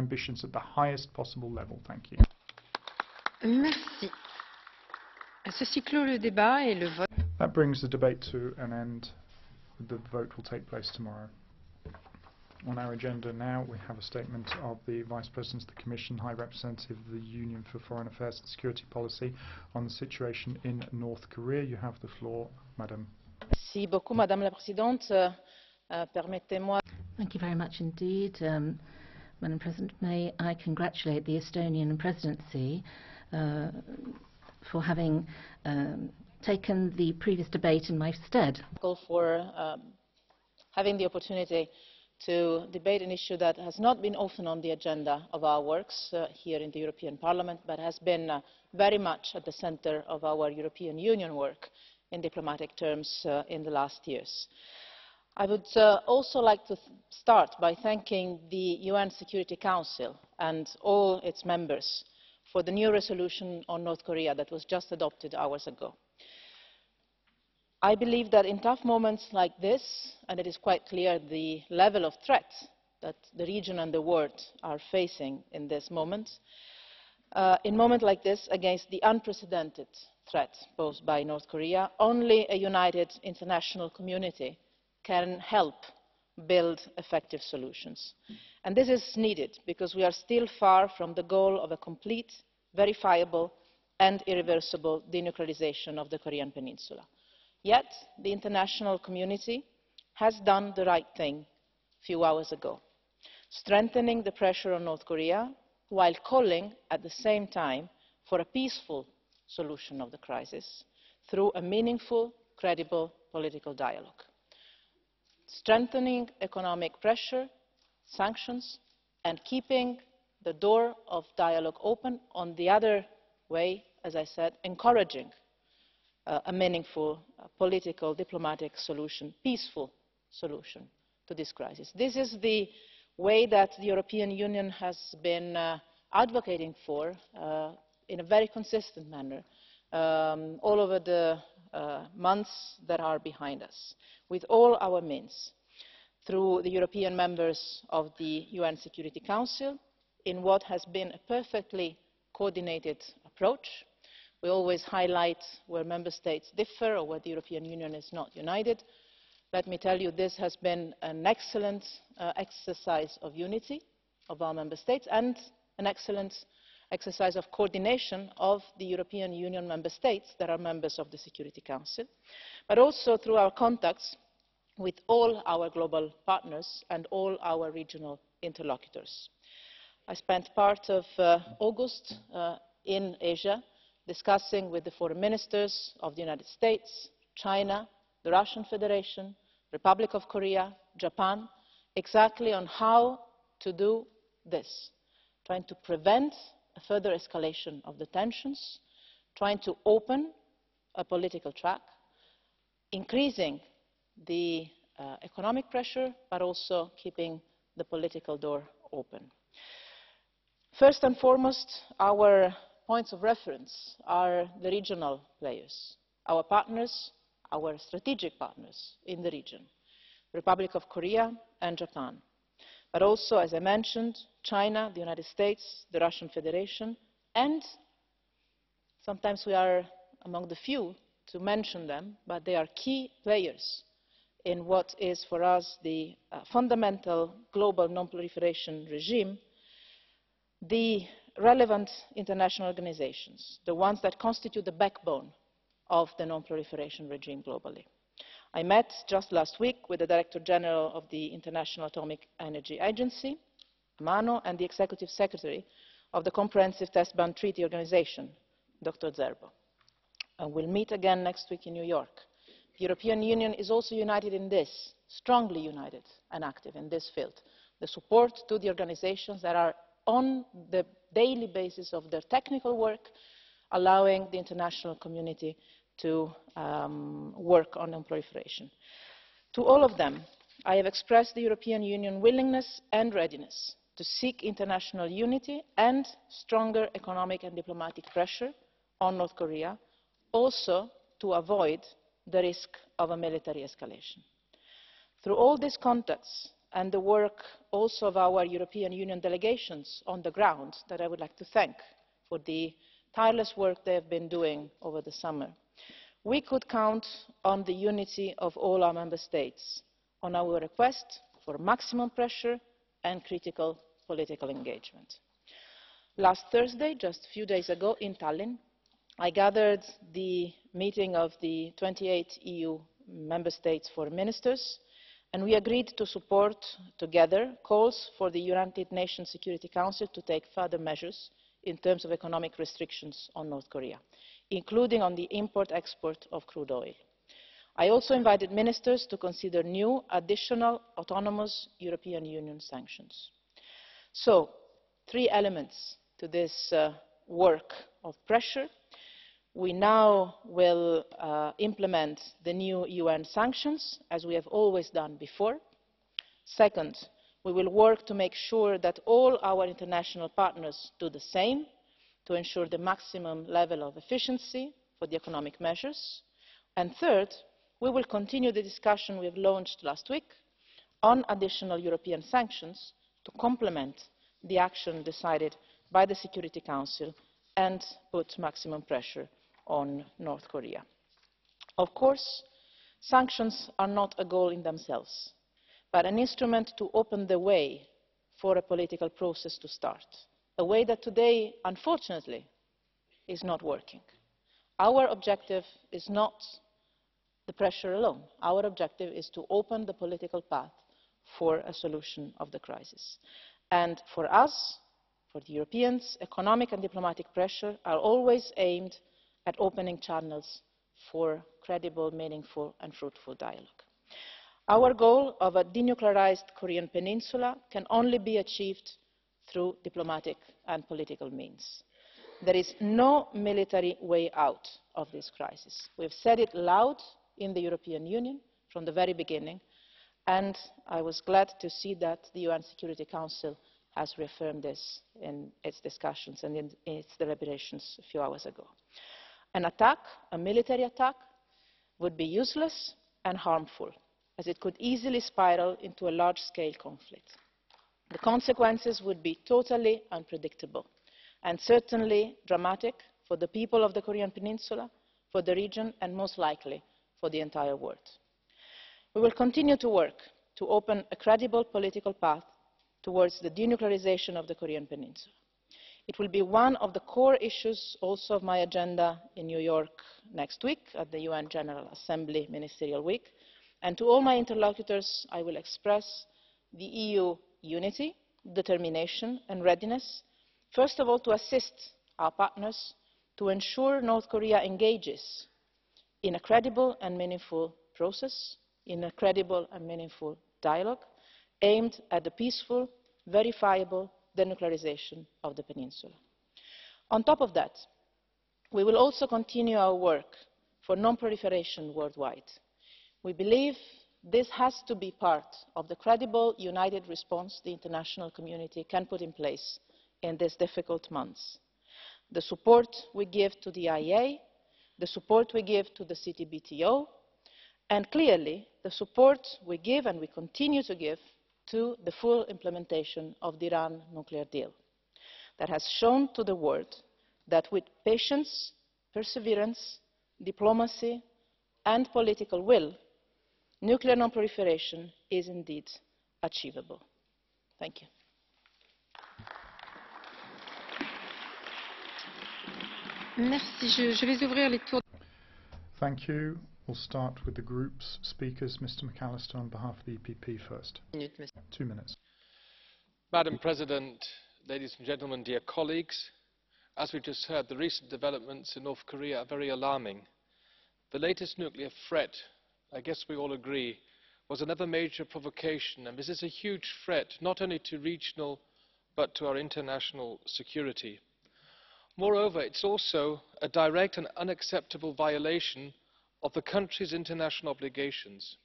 ambitions at the highest possible level. Thank you. Merci. Ceci clôt le débat et le vote. That brings the debate to an end. The vote will take place tomorrow. On our agenda now, we have a statement of the Vice President of the Commission, High Representative of the Union for Foreign Affairs and Security Policy on the situation in North Korea. You have the floor, Madam. Merci beaucoup, Madame la Présidente. Permettez-moi. Thank you very much indeed. Madam President, may I congratulate the Estonian presidency for having taken the previous debate in my stead. For having the opportunity to debate an issue that has not been often on the agenda of our works here in the European Parliament, but has been very much at the centre of our European Union work in diplomatic terms in the last years. I would also like to start by thanking the UN Security Council and all its members for the new resolution on North Korea that was just adopted hours ago. I believe that in tough moments like this, and it is quite clear the level of threat that the region and the world are facing in this moment, in a moment like this, against the unprecedented threat posed by North Korea, only a united international community can help build effective solutions. And this is needed because we are still far from the goal of a complete, verifiable and irreversible denuclearisation of the Korean Peninsula. Yet the international community has done the right thing a few hours ago, strengthening the pressure on North Korea while calling at the same time for a peaceful solution of the crisis through a meaningful, credible political dialogue. Strengthening economic pressure, sanctions, and keeping the door of dialogue open. On the other way, as I said, encouraging a meaningful political, diplomatic solution, peaceful solution to this crisis. This is the way that the European Union has been advocating for in a very consistent manner all over the months that are behind us, with all our means, through the European members of the UN Security Council, in what has been a perfectly coordinated approach. We always highlight where member states differ or where the European Union is not united. Let me tell you, this has been an excellent exercise of unity of our member states and an excellent exercise of coordination of the European Union member states that are members of the Security Council, but also through our contacts with all our global partners and all our regional interlocutors. I spent part of August in Asia, discussing with the foreign ministers of the United States, China, the Russian Federation, Republic of Korea, Japan, exactly on how to do this, trying to prevent a further escalation of the tensions, trying to open a political track, increasing the economic pressure, but also keeping the political door open. First and foremost, our points of reference are the regional players, our partners, our strategic partners in the region, the Republic of Korea and Japan, but also, as I mentioned, China, the United States, the Russian Federation, and sometimes we are among the few to mention them, but they are key players in what is for us the fundamental global non-proliferation regime, the relevant international organisations, the ones that constitute the backbone of the non-proliferation regime globally. I met just last week with the Director General of the International Atomic Energy Agency, Mano, and the Executive Secretary of the Comprehensive Test Ban Treaty Organisation, Dr. Zerbo. And we'll meet again next week in New York. The European Union is also united in this, strongly united and active in this field. The support to the organisations that are on the daily basis of their technical work, allowing the international community to work on non-proliferation. To all of them, I have expressed the European Union willingness and readiness to seek international unity and stronger economic and diplomatic pressure on North Korea, also to avoid the risk of a military escalation. Through all these contacts and the work also of our European Union delegations on the ground, that I would like to thank for the tireless work they have been doing over the summer, we could count on the unity of all our member states on our request for maximum pressure and critical political engagement. Last Thursday, just a few days ago in Tallinn, I gathered the meeting of the 28 EU member states foreign ministers, and we agreed to support together calls for the United Nations Security Council to take further measures in terms of economic restrictions on North Korea, including on the import-export of crude oil. I also invited ministers to consider new, additional, autonomous European Union sanctions. So, 3 elements to this work of pressure. We now will implement the new UN sanctions, as we have always done before. Second, we will work to make sure that all our international partners do the same, to ensure the maximum level of efficiency for the economic measures. And third, we will continue the discussion we have launched last week on additional European sanctions to complement the action decided by the Security Council and put maximum pressure on North Korea. Of course, sanctions are not a goal in themselves, but an instrument to open the way for a political process to start, a way that today, unfortunately, is not working. Our objective is not the pressure alone. Our objective is to open the political path for a solution of the crisis. And for us, for the Europeans, economic and diplomatic pressure are always aimed at opening channels for credible, meaningful and fruitful dialogue. Our goal of a denuclearized Korean peninsula can only be achieved through diplomatic and political means. There is no military way out of this crisis. We have said it loud in the European Union from the very beginning, and I was glad to see that the UN Security Council has reaffirmed this in its discussions and in its deliberations a few hours ago. An attack, a military attack, would be useless and harmful, as it could easily spiral into a large-scale conflict. The consequences would be totally unpredictable and certainly dramatic for the people of the Korean Peninsula, for the region and most likely for the entire world. We will continue to work to open a credible political path towards the denuclearization of the Korean Peninsula. It will be one of the core issues also of my agenda in New York next week at the UN General Assembly Ministerial Week, and to all my interlocutors I will express the EU unity, determination and readiness, first of all to assist our partners to ensure North Korea engages in a credible and meaningful process, in a credible and meaningful dialogue aimed at the peaceful, verifiable denuclearization of the peninsula. On top of that, we will also continue our work for non-proliferation worldwide. We believe this has to be part of the credible, united response the international community can put in place in these difficult months. The support we give to the IEA, the support we give to the CTBTO, and clearly the support we give and we continue to give to the full implementation of the Iran nuclear deal that has shown to the world that with patience, perseverance, diplomacy and political will, nuclear non-proliferation is indeed achievable. Thank you. Merci. Je vais ouvrir les tours. Thank you. We'll start with the group's speakers. Mr. McALLISTER on behalf of the EPP first. 2 minutes. Madam President, ladies and gentlemen, dear colleagues, as we just heard, the recent developments in North Korea are very alarming. The latest nuclear threat, I guess we all agree, was another major provocation, and this is a huge threat not only to regional but to our international security. Moreover, it's also a direct and unacceptable violation of the country's international obligations.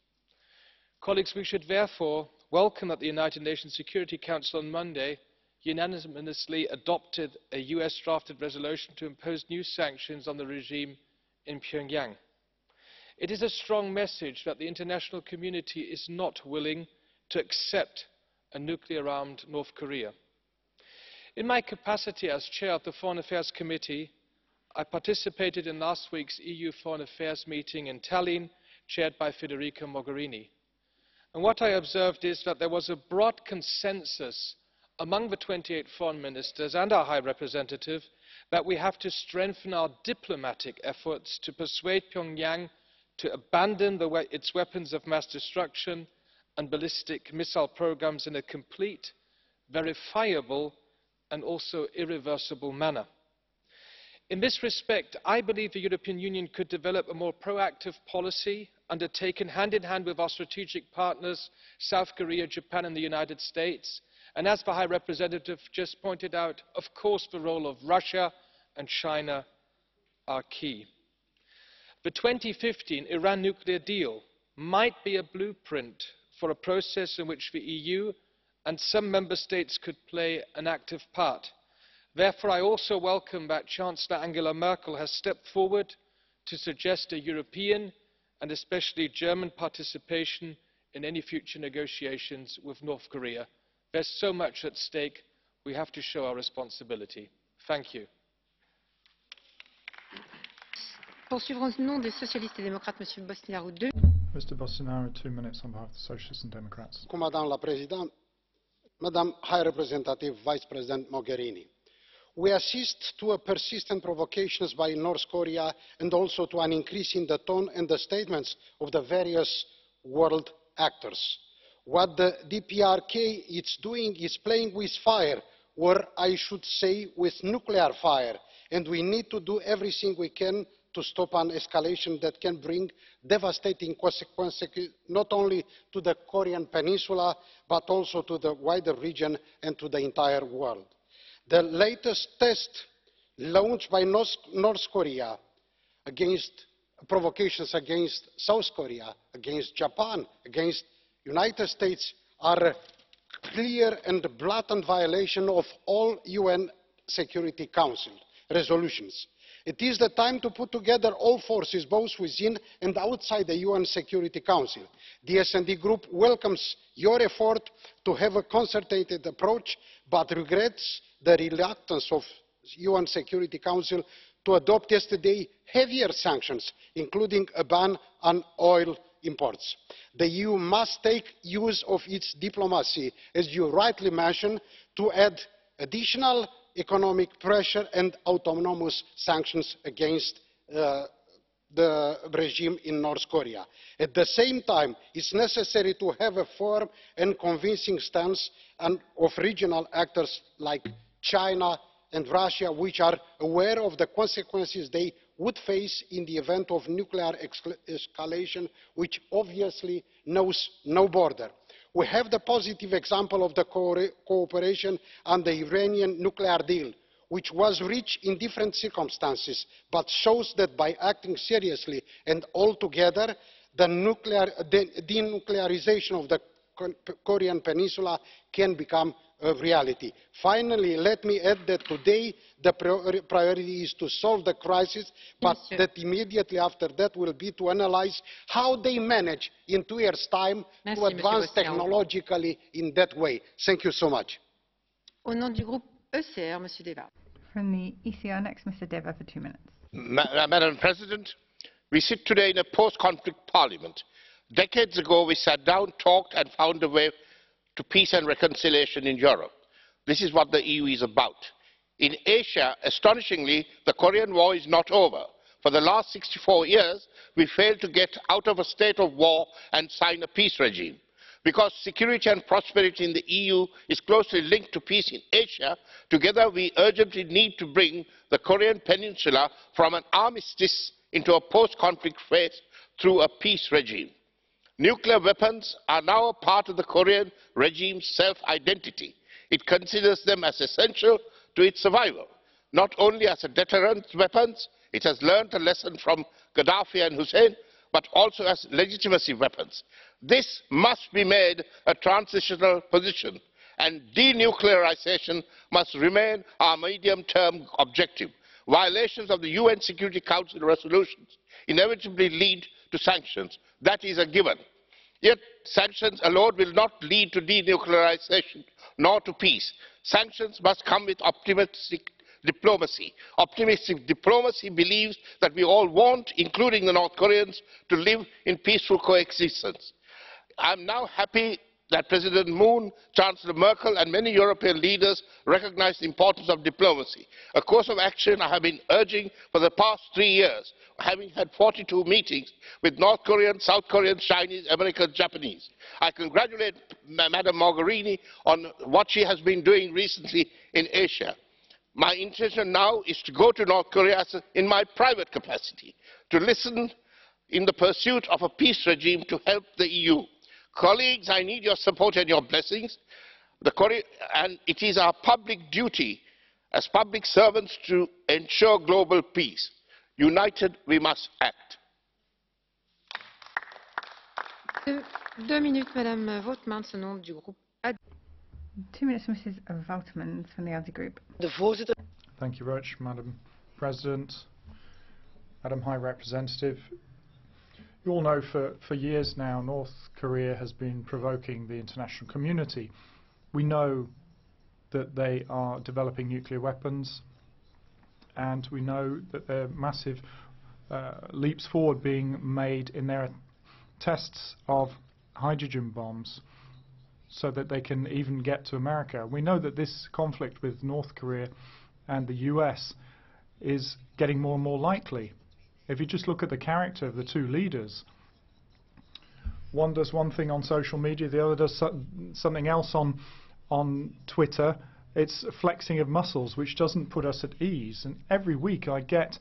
Colleagues, we should therefore welcome that the United Nations Security Council on Monday unanimously adopted a US-drafted resolution to impose new sanctions on the regime in Pyongyang. It is a strong message that the international community is not willing to accept a nuclear-armed North Korea. In my capacity as chair of the Foreign Affairs Committee, I participated in last week's EU Foreign Affairs meeting in Tallinn, chaired by Federica Mogherini. And what I observed is that there was a broad consensus among the 28 foreign ministers and our High Representative that we have to strengthen our diplomatic efforts to persuade Pyongyang to abandon its weapons of mass destruction and ballistic missile programs in a complete, verifiable and also irreversible manner. In this respect, I believe the European Union could develop a more proactive policy undertaken hand in hand with our strategic partners, South Korea, Japan and the United States. And as the High Representative just pointed out, of course the role of Russia and China are key. The 2015 Iran nuclear deal might be a blueprint for a process in which the EU and some member states could play an active part. Therefore, I also welcome that Chancellor Angela Merkel has stepped forward to suggest a European and especially German participation in any future negotiations with North Korea. There's so much at stake, we have to show our responsibility. Thank you. Poursuivons au nom des socialistes et démocrates, Monsieur Boștinaru, 2. Mr. Boștinaru, 2 minutes on behalf of the Socialists and Democrats. Madame la Présidente, Madam High Representative Vice President Mogherini, we assist to a persistent provocations by North Korea and also to an increase in the tone and the statements of the various world actors. What the DPRK is doing is playing with fire, or I should say with nuclear fire, and we need to do everything we can to stop an escalation that can bring devastating consequences not only to the Korean Peninsula but also to the wider region and to the entire world. The latest test launched by North Korea against provocations against South Korea, against Japan, against United States are a clear and blatant violation of all UN Security Council resolutions. It is the time to put together all forces, both within and outside the UN Security Council. The S&D Group welcomes your effort to have a concerted approach, but regrets the reluctance of the UN Security Council to adopt yesterday heavier sanctions, including a ban on oil imports. The EU must take use of its diplomacy, as you rightly mentioned, to add additional economic pressure and autonomous sanctions against the regime in North Korea. At the same time, it's necessary to have a firm and convincing stance of regional actors like China and Russia, which are aware of the consequences they would face in the event of nuclear escalation, which obviously knows no border. We have the positive example of the cooperation on the Iranian nuclear deal, which was reached in different circumstances, but shows that by acting seriously and all together, the denuclearization of the Korean Peninsula can become a reality. Finally, let me add that today the priority is to solve the crisis, but that immediately after that will be to analyze how they manage in 2 years' time to advance technologically in that way. Thank you so much. Au nom du groupe ECR, Monsieur Deva. From the ECR, next, Mr. Deva for 2 minutes. Madam President, we sit today in a post-conflict parliament. Decades ago, we sat down, talked and found a way to peace and reconciliation in Europe. This is what the EU is about. In Asia, astonishingly, the Korean War is not over. For the last 64 years, we failed to get out of a state of war and sign a peace regime. Because security and prosperity in the EU is closely linked to peace in Asia, together we urgently need to bring the Korean Peninsula from an armistice into a post-conflict phase through a peace regime. Nuclear weapons are now a part of the Korean regime's self-identity. It considers them as essential to its survival. Not only as a deterrent weapons, it has learned a lesson from Gaddafi and Hussein, but also as legitimacy weapons. This must be made a transitional position, and denuclearization must remain our medium-term objective. Violations of the UN Security Council resolutions inevitably lead to sanctions. That is a given. Yet sanctions alone will not lead to denuclearization nor to peace. Sanctions must come with optimistic diplomacy. Optimistic diplomacy believes that we all want, including the North Koreans, to live in peaceful coexistence. I am now happy that President Moon, Chancellor Merkel and many European leaders recognize the importance of diplomacy, a course of action I have been urging for the past 3 years, having had 42 meetings with North Korean, South Korean, Chinese, American, Japanese. I congratulate Madam Mogherini on what she has been doing recently in Asia. My intention now is to go to North Korea in my private capacity, to listen in the pursuit of a peace regime to help the EU. Colleagues, I need your support and your blessings. And it is our public duty as public servants to ensure global peace. United, we must act. 2 minutes, Madame VAUTMANS, au nom du groupe AD. 2 minutes, Mrs. VAUTMANS from the ALDE Group. Thank you very much, Madam President. Madam High Representative, you all know for years now North Korea has been provoking the international community. We know that they are developing nuclear weapons, and we know that there are massive leaps forward being made in their tests of hydrogen bombs so that they can even get to America. We know that this conflict with North Korea and the US is getting more and more likely. If you just look at the character of the two leaders, one does one thing on social media, the other does something else on Twitter. It's flexing of muscles, which doesn't put us at ease. And every week I get,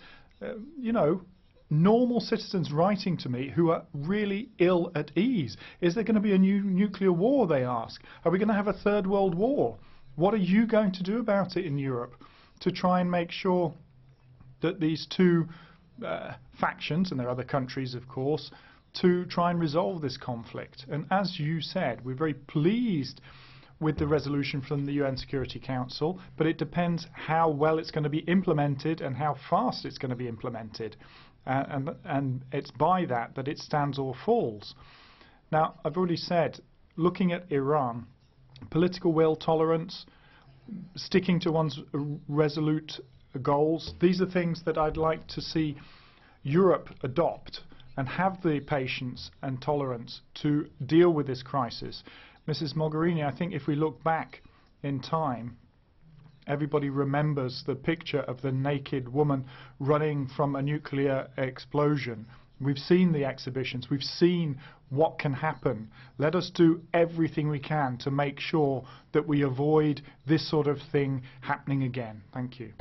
normal citizens writing to me who are really ill at ease. Is there going to be a new nuclear war, they ask? Are we going to have a third world war? What are you going to do about it in Europe to try and make sure that these two factions, and there are other countries of course, to try and resolve this conflict? And as you said, we're very pleased with the resolution from the UN Security Council, but it depends how well it's going to be implemented and how fast it's going to be implemented. And it's by that it stands or falls. Now, I've already said, looking at Iran, political will, tolerance, sticking to one's resolute goals, these are things that I'd like to see Europe adopt and have the patience and tolerance to deal with this crisis. Mrs. Mogherini, I think if we look back in time, everybody remembers the picture of the naked woman running from a nuclear explosion. We've seen the exhibitions, we've seen what can happen. Let us do everything we can to make sure that we avoid this sort of thing happening again. Thank you.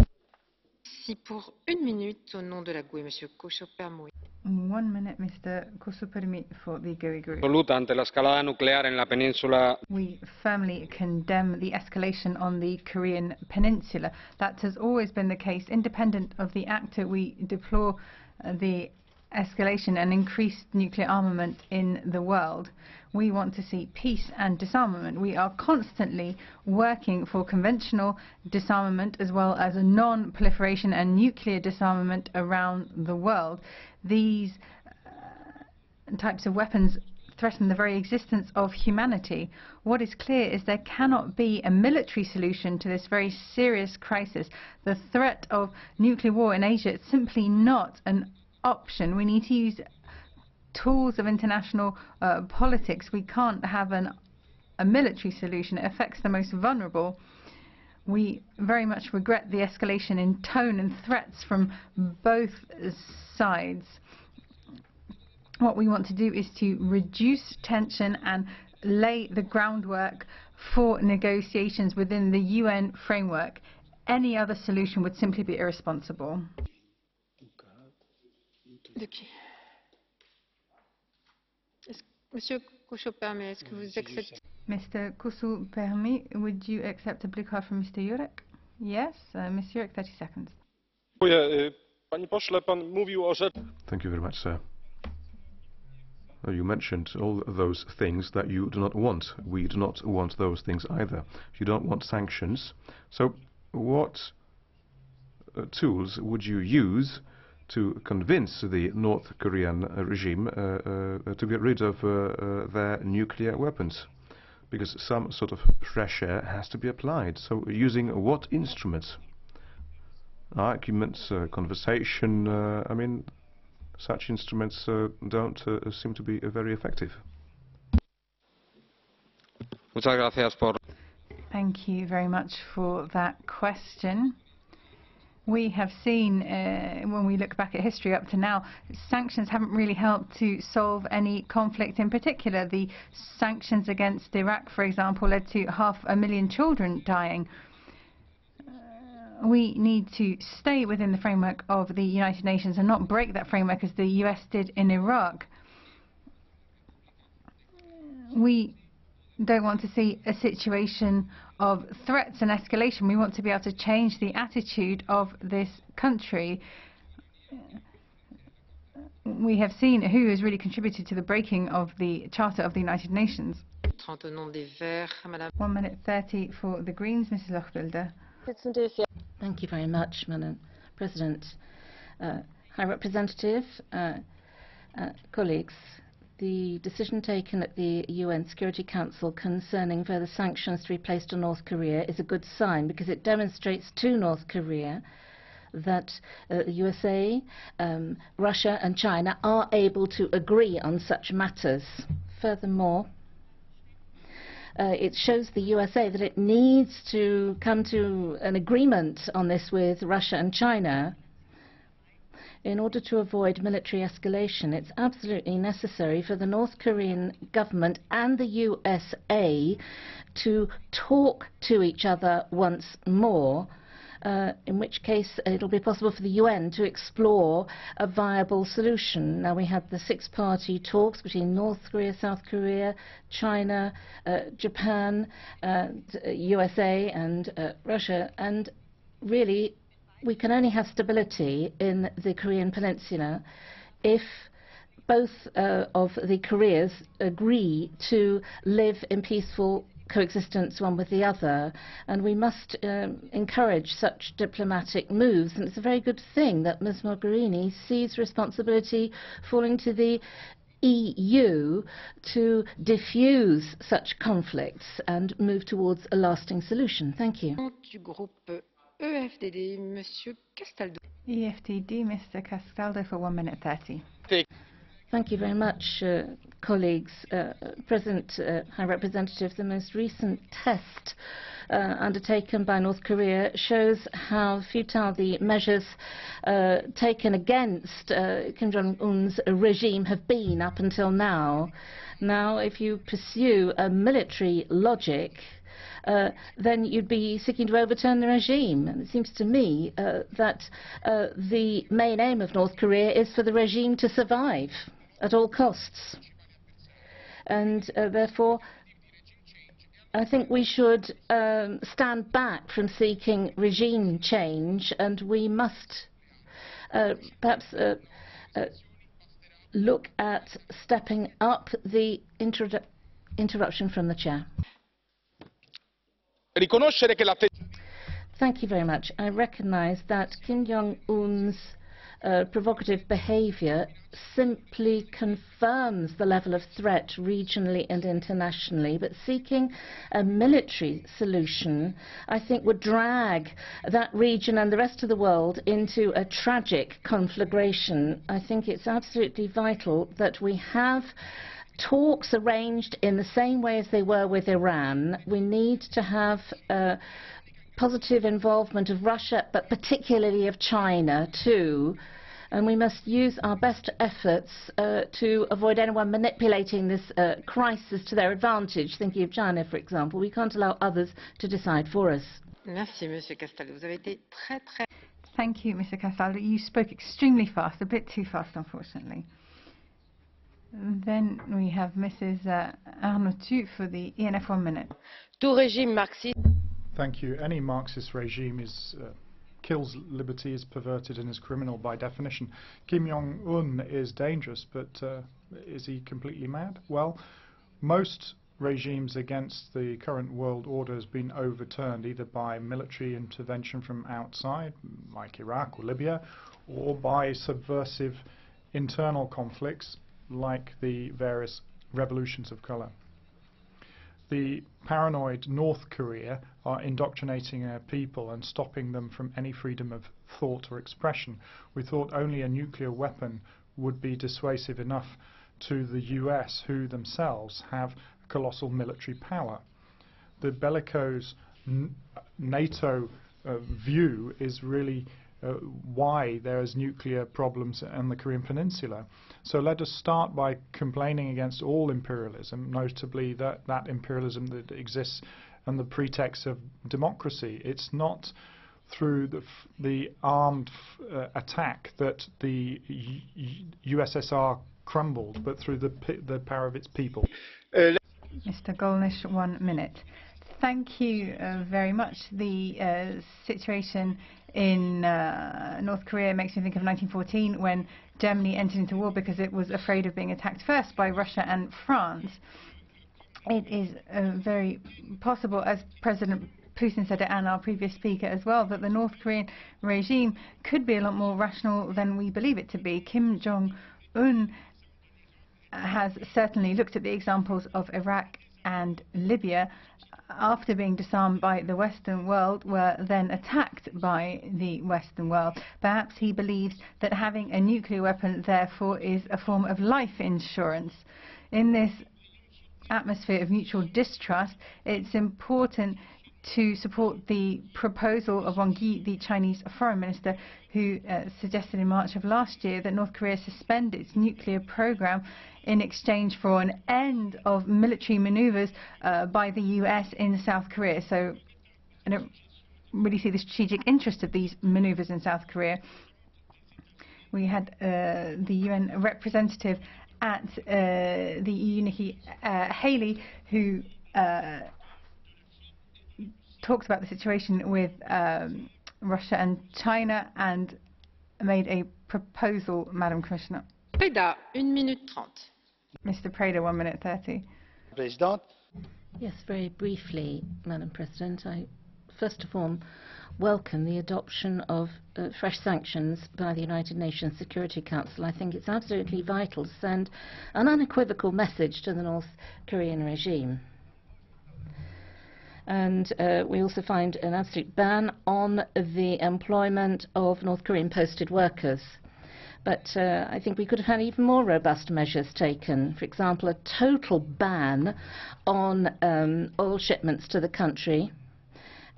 Merci pour 1 minute au nom de la GUE, Monsieur COUSO PERMUY. 1 minute, Mr. COUSO PERMUY for the GUE Group. Ante la escalada nuclear en la península. We firmly condemn the escalation on the Korean peninsula. That has always been the case. Independent of the actor, we deplore the escalation and increased nuclear armament in the world. We want to see peace and disarmament. We are constantly working for conventional disarmament as well as a non-proliferation and nuclear disarmament around the world. These types of weapons threaten the very existence of humanity. What is clear is there cannot be a military solution to this very serious crisis. The threat of nuclear war in Asia is simply not an option. We need to use tools of international politics. We can't have a military solution. It affects the most vulnerable. We very much regret the escalation in tone and threats from both sides. What we want to do is to reduce tension and lay the groundwork for negotiations within the UN framework. Any other solution would simply be irresponsible. Monsieur COUSO PERMUY, est-ce que vous acceptez? Mr. COUSO PERMUY, would you accept a blue card from Mr. Jurek? Yes, Mr. Jurek, 30 seconds. Thank you very much, sir. You mentioned all those things that you do not want. We do not want those things either. You don't want sanctions. So what tools would you use to convince the North Korean regime to get rid of their nuclear weapons, because some sort of pressure has to be applied. So using what instruments? Arguments, conversation, I mean, such instruments don't seem to be very effective. Muchas gracias por... Thank you very much for that question. We have seen, when we look back at history up to now, sanctions haven't really helped to solve any conflict. In particular, the sanctions against Iraq, for example, led to 500,000 children dying. We need to stay within the framework of the United Nations and not break that framework as the US did in Iraq. We don't want to see a situation of threats and escalation. We want to be able to change the attitude of this country. We have seen who has really contributed to the breaking of the Charter of the United Nations. 1 minute 30 for the Greens, Mrs. LOCHBIHLER. Thank you very much, Madam President. High Representative, colleagues, the decision taken at the UN Security Council concerning further sanctions to be placed on North Korea is a good sign, because it demonstrates to North Korea that the USA, Russia and China are able to agree on such matters. Furthermore, it shows the USA that it needs to come to an agreement on this with Russia and China. In order to avoid military escalation, it's absolutely necessary for the North Korean government and the USA to talk to each other once more, in which case it'll be possible for the UN to explore a viable solution. Now, we had the 6-party talks between North Korea, South Korea, China, Japan, USA and Russia, and really we can only have stability in the Korean Peninsula if both of the Koreas agree to live in peaceful coexistence one with the other, and we must encourage such diplomatic moves. And it's a very good thing that Ms. Mogherini sees responsibility falling to the EU to diffuse such conflicts and move towards a lasting solution. Thank you. EFDD, Monsieur Castaldo. EFDD, Mr. Castaldo, for 1 minute 30. Thank you very much, colleagues. President, High Representative, the most recent test undertaken by North Korea shows how futile the measures taken against Kim Jong-un's regime have been up until now. Now, if you pursue a military logic, then you'd be seeking to overturn the regime. And it seems to me that the main aim of North Korea is for the regime to survive at all costs. And therefore, I think we should stand back from seeking regime change, and we must perhaps look at stepping up the interruption from the chair. Thank you very much. I recognize that Kim Jong-un's provocative behavior simply confirms the level of threat regionally and internationally, but seeking a military solution, I think, would drag that region and the rest of the world into a tragic conflagration. I think it's absolutely vital that we have talks arranged in the same way as they were with Iran. We need to have positive involvement of Russia, but particularly of China too. And we must use our best efforts to avoid anyone manipulating this crisis to their advantage. Thinking of China, for example, we can't allow others to decide for us. Merci, Monsieur Castaldo. Vous avez été très. Thank you, Mr. Castaldo. You spoke extremely fast, a bit too fast, unfortunately. Then we have Mrs. ARNAUTU for the ENF 1 minute. Tout régime marxiste. Thank you. Any Marxist regime kills liberty, is perverted and is criminal by definition. Kim Jong-un is dangerous, but is he completely mad? Well, most regimes against the current world order has been overturned either by military intervention from outside, like Iraq or Libya, or by subversive internal conflicts, like the various revolutions of colour. The paranoid North Korea are indoctrinating our people and stopping them from any freedom of thought or expression. We thought only a nuclear weapon would be dissuasive enough to the US, who themselves have colossal military power. The bellicose NATO view is really why there is nuclear problems on the Korean Peninsula. So let us start by complaining against all imperialism, notably that imperialism that exists on the pretext of democracy. It's not through the armed attack that the USSR crumbled, but through the power of its people. Mr. Golnisch, 1 minute. Thank you very much. The situation in North Korea makes me think of 1914, when Germany entered into war because it was afraid of being attacked first by Russia and France. It is very possible, as President Putin said it and our previous speaker as well, that the North Korean regime could be a lot more rational than we believe it to be. Kim Jong-un has certainly looked at the examples of Iraq and Libya, after being disarmed by the Western world, were then attacked by the Western world. Perhaps he believes that having a nuclear weapon, therefore, is a form of life insurance. In this atmosphere of mutual distrust, it's important to support the proposal of Wang Yi, the Chinese foreign minister, who suggested in March of last year that North Korea suspend its nuclear program in exchange for an end of military maneuvers by the US in South Korea. So I don't really see the strategic interest of these maneuvers in South Korea. We had the UN representative at the EU, Nikki Haley, who talks about the situation with Russia and China and made a proposal, Madam Commissioner. PREDA, 1 minute 30. Mr. Preda, 1 minute 30. Yes, very briefly, Madam President. I first of all welcome the adoption of fresh sanctions by the United Nations Security Council. I think it's absolutely vital to send an unequivocal message to the North Korean regime. And we also find an absolute ban on the employment of North Korean posted workers. But I think we could have had even more robust measures taken. For example, a total ban on oil shipments to the country,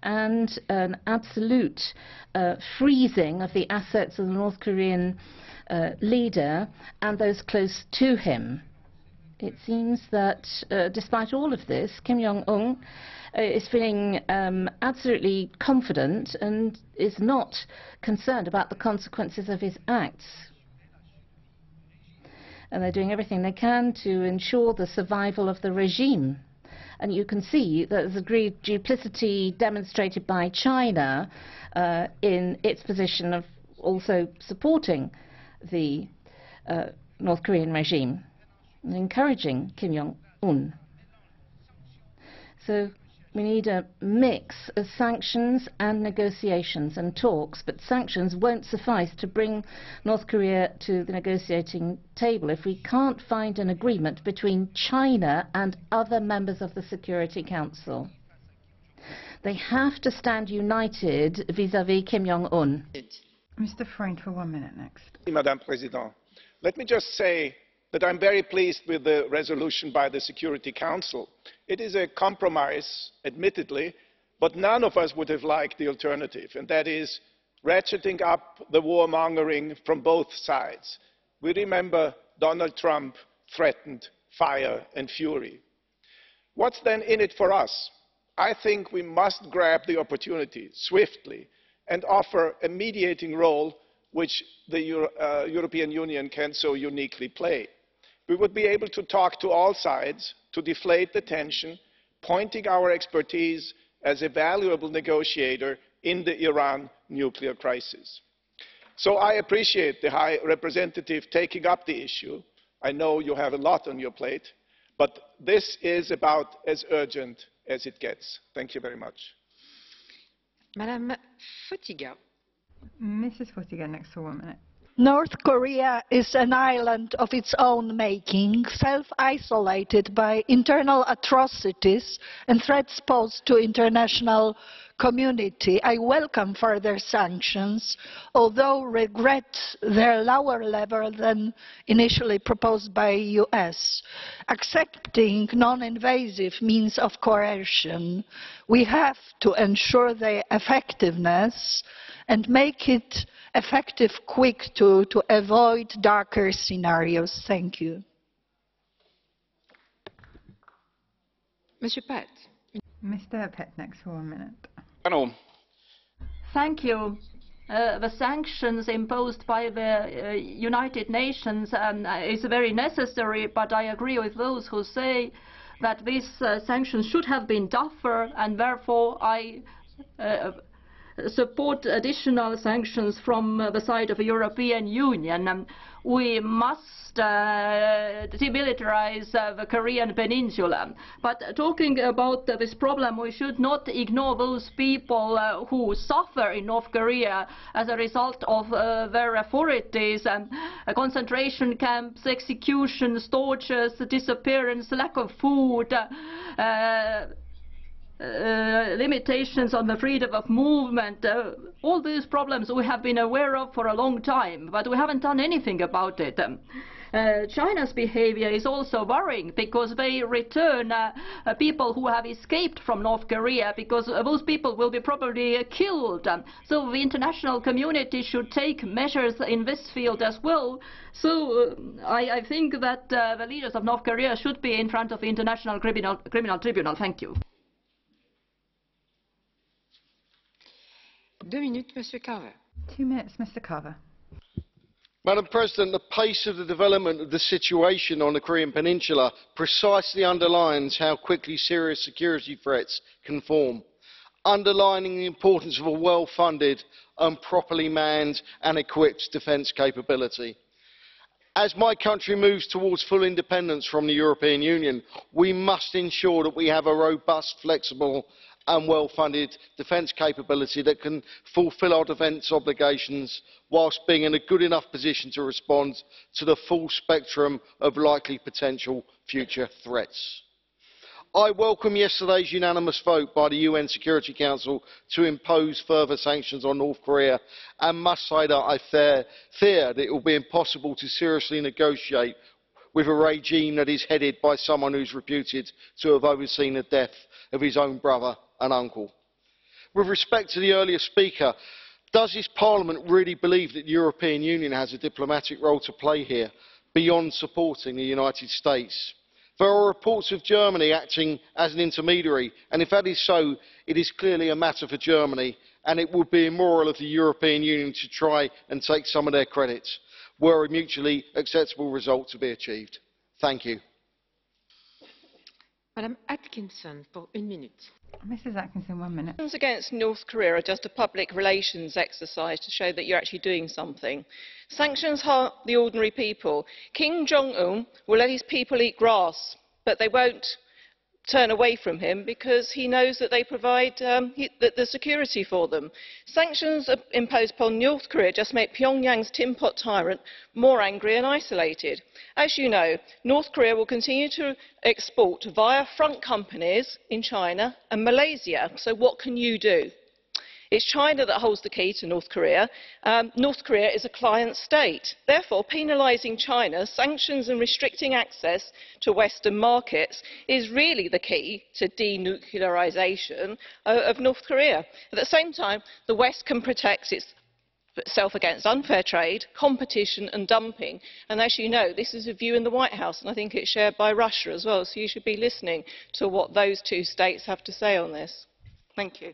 and an absolute freezing of the assets of the North Korean leader and those close to him. It seems that despite all of this, Kim Jong-un is feeling absolutely confident and is not concerned about the consequences of his acts. And they're doing everything they can to ensure the survival of the regime. And you can see that there's a degree of duplicity demonstrated by China in its position of also supporting the North Korean regime and encouraging Kim Jong-un. So we need a mix of sanctions and negotiations and talks, but sanctions won't suffice to bring North Korea to the negotiating table if we can't find an agreement between China and other members of the Security Council. They have to stand united vis-à-vis Kim Jong-un. Mr. Freund, for 1 minute next. Madam President, let me just say that I'm very pleased with the resolution by the Security Council. It is a compromise, admittedly, but none of us would have liked the alternative, and that is ratcheting up the warmongering from both sides. We remember Donald Trump threatened fire and fury. What's then in it for us? I think we must grab the opportunity swiftly and offer a mediating role which the European Union can so uniquely play. We would be able to talk to all sides to deflate the tension, pointing our expertise as a valuable negotiator in the Iran nuclear crisis. So I appreciate the High Representative taking up the issue. I know you have a lot on your plate. But this is about as urgent as it gets. Thank you very much. Madame Fotyga. Mrs. Fotyga, next for 1 minute. North Korea is an island of its own making, self-isolated by internal atrocities and threats posed to international community. I welcome further sanctions, although regret their lower level than initially proposed by US. Accepting non-invasive means of coercion, we have to ensure their effectiveness and make it effective quick to avoid darker scenarios. Thank you. Monsieur Paet. Mr. Paet, next for 1 minute. Thank you. The sanctions imposed by the United Nations is very necessary, but I agree with those who say that these sanctions should have been tougher, and therefore I support additional sanctions from the side of the European Union. We must demilitarize the Korean Peninsula. But talking about this problem, we should not ignore those people who suffer in North Korea as a result of their authorities, concentration camps, executions, tortures, disappearance, lack of food, limitations on the freedom of movement. All these problems we have been aware of for a long time, but we haven't done anything about it. China's behavior is also worrying because they return people who have escaped from North Korea, because those people will be probably killed. So the international community should take measures in this field as well. So I think that the leaders of North Korea should be in front of the International Criminal Tribunal. Thank you. 2 minutes, Monsieur Carver. 2 minutes, Mr. Carver. Madam President, the pace of the development of the situation on the Korean Peninsula precisely underlines how quickly serious security threats can form, underlining the importance of a well-funded and properly manned and equipped defence capability. As my country moves towards full independence from the European Union, we must ensure that we have a robust, flexible and well-funded defence capability that can fulfil our defence obligations whilst being in a good enough position to respond to the full spectrum of likely potential future threats. I welcome yesterday's unanimous vote by the UN Security Council to impose further sanctions on North Korea, and must say that I fear that it will be impossible to seriously negotiate with a regime that is headed by someone who is reputed to have overseen the death of his own brother and uncle. With respect to the earlier speaker, does this Parliament really believe that the European Union has a diplomatic role to play here, beyond supporting the United States? There are reports of Germany acting as an intermediary, and if that is so, it is clearly a matter for Germany, and it would be immoral of the European Union to try and take some of their credit were a mutually acceptable result to be achieved. Thank you. Madame Atkinson, for 1 minute. Mrs. Atkinson, 1 minute. Sanctions against North Korea are just a public relations exercise to show that you're actually doing something. Sanctions harm the ordinary people. Kim Jong-un will let his people eat grass, but they won't turn away from him because he knows that they provide the security for them. Sanctions imposed upon North Korea just make Pyongyang's tin pot tyrant more angry and isolated. As you know, North Korea will continue to export via front companies in China and Malaysia. So what can you do? It's China that holds the key to North Korea. North Korea is a client state. Therefore, penalising China, sanctions and restricting access to Western markets is really the key to denuclearisation of North Korea. At the same time, the West can protect itself against unfair trade, competition and dumping. And as you know, this is a view in the White House, and I think it's shared by Russia as well. So you should be listening to what those two states have to say on this. Thank you.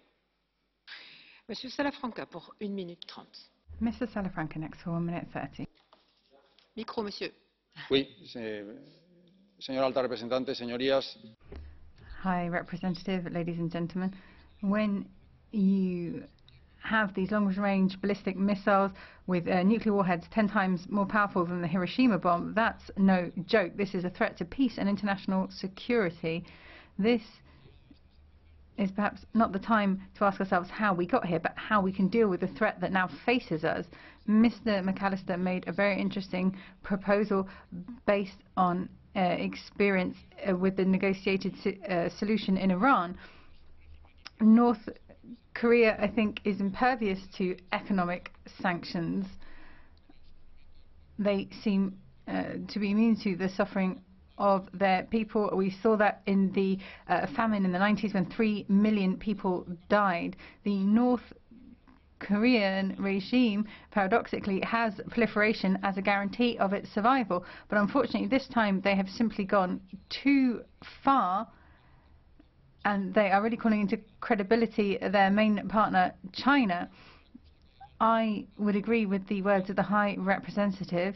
Monsieur Salafranca, pour 1 minute 30. Mr. Salafranca, next for 1 minute 30. Micro, monsieur. Oui, señora alta representante, señorías. High Representative, ladies and gentlemen, when you have these long-range ballistic missiles with nuclear warheads 10 times more powerful than the Hiroshima bomb. That's no joke. This is a threat to peace and international security. This is perhaps not the time to ask ourselves how we got here, but how we can deal with the threat that now faces us. Mr. McAllister made a very interesting proposal based on experience with the negotiated solution in Iran. North Korea, I think, is impervious to economic sanctions. They seem to be immune to the suffering of their people. We saw that in the famine in the 90s when 3 million people died. The North Korean regime, paradoxically, has proliferation as a guarantee of its survival. But unfortunately, this time they have simply gone too far, and they are really calling into credibility their main partner, China. I would agree with the words of the High Representative.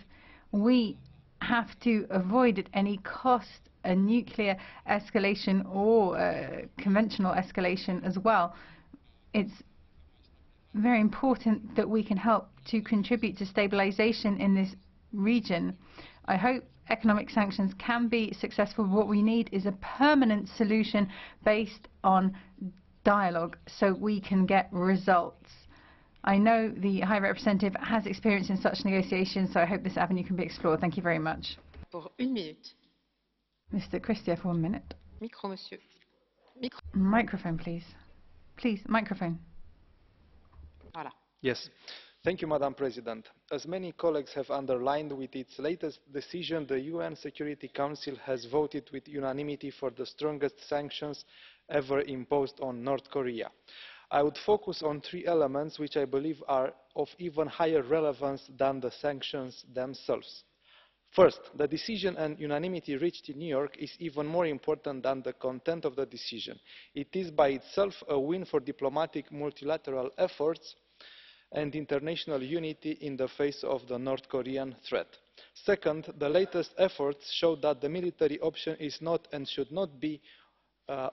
We have to avoid at any cost a nuclear escalation or conventional escalation as well. It's very important that we can help to contribute to stabilization in this region. I hope economic sanctions can be successful. What we need is a permanent solution based on dialogue so we can get results. I know the High Representative has experience in such negotiations, so I hope this avenue can be explored. Thank you very much. Pour 1 minute. Mr. CRISTEA for 1 minute. Micro, monsieur. Micro. Microphone, please. Please, microphone. Voilà. Yes. Thank you, Madam President. As many colleagues have underlined, with its latest decision, the UN Security Council has voted with unanimity for the strongest sanctions ever imposed on North Korea. I would focus on 3 elements which I believe are of even higher relevance than the sanctions themselves. First, the decision and unanimity reached in New York is even more important than the content of the decision. It is by itself a win for diplomatic multilateral efforts and international unity in the face of the North Korean threat. Second, the latest efforts show that the military option is not and should not be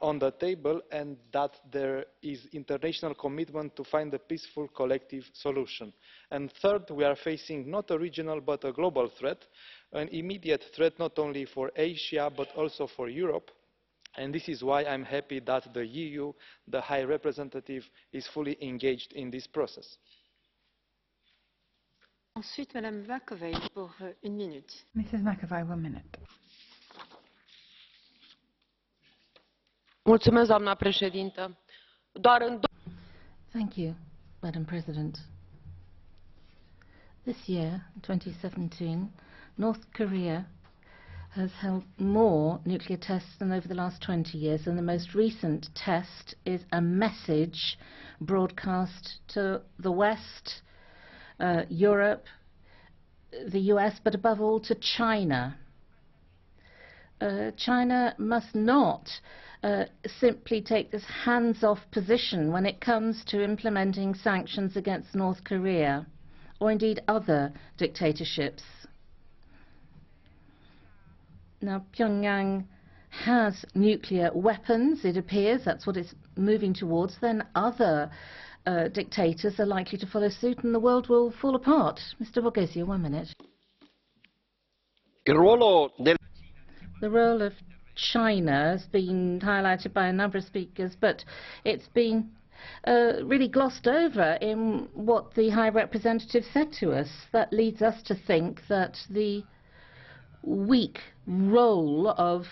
on the table, and that there is international commitment to find a peaceful collective solution. And third, we are facing not a regional but a global threat, an immediate threat not only for Asia but also for Europe, and this is why I'm happy that the EU, the High Representative, is fully engaged in this process. Ensuite, Madame McAvey pour 1 minute. Mrs. McAvey, 1 minute. Mulțumesc, doamna președintă. Doar în Thank you, Madam President. This year, 2017, North Korea has held more nuclear tests than over the last 20 years, and the most recent test is a message broadcast to the West, Europe, the US, but above all to China. China must not simply take this hands-off position when it comes to implementing sanctions against North Korea, or indeed other dictatorships. Now, Pyongyang has nuclear weapons, it appears, that's what it's moving towards. Then other dictators are likely to follow suit and the world will fall apart. Mr. Borghezio, 1 minute. The role of China has been highlighted by a number of speakers, but it's been really glossed over in what the High Representative said to us. That leads us to think that the weak role of